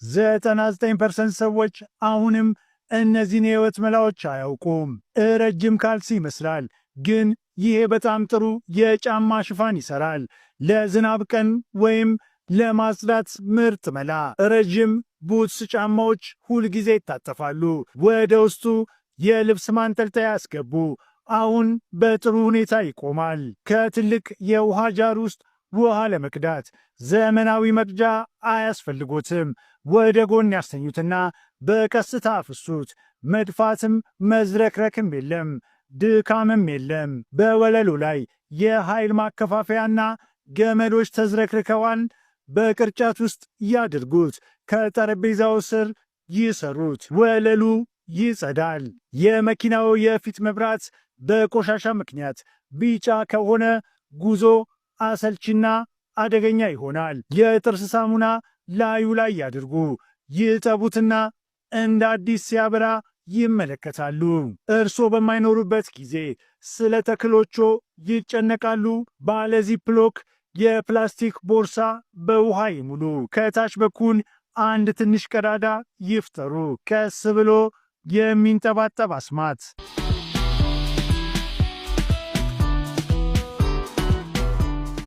99% ሰዎች አሁንም እነዚህን የህይወት መላዎች አያውቁም። ረጅም ካልሲ ይመስላል፣ ግን ይሄ በጣም ጥሩ የጫማ ሽፋን ይሰራል። ለዝናብ ቀን ወይም ለማጽዳት ምርጥ መላ። ረጅም ቡትስ ጫማዎች ሁልጊዜ ይታጠፋሉ። ወደ ውስጡ የልብስ ማንጠልጠያ ያስገቡ። አሁን በጥሩ ሁኔታ ይቆማል። ከትልቅ የውሃ ጃር ውስጥ ውሃ ለመቅዳት ዘመናዊ መቅጃ አያስፈልጎትም። ወደ ጎን ያስተኙትና በቀስታ አፍሱት። መድፋትም መዝረክረክም የለም፣ ድካምም የለም። በወለሉ ላይ የኃይል ማከፋፈያና ገመዶች ተዝረክርከዋል። በቅርጫት ውስጥ ያድርጉት። ከጠረጴዛው ስር ይሰሩት። ወለሉ ይጸዳል። የመኪናው የፊት መብራት በቆሻሻ ምክንያት ቢጫ ከሆነ ጉዞ አሰልችና አደገኛ ይሆናል። የጥርስ ሳሙና ላዩ ላይ ያድርጉ። ይጠቡትና እንደ አዲስ ሲያበራ ይመለከታሉ። እርስዎ በማይኖሩበት ጊዜ ስለ ተክሎቹ ይጨነቃሉ። ባለ ዚፕሎክ የፕላስቲክ ቦርሳ በውሃ ይሙሉ። ከታች በኩል አንድ ትንሽ ቀዳዳ ይፍጠሩ። ቀስ ብሎ የሚንጠባጠብ አስማት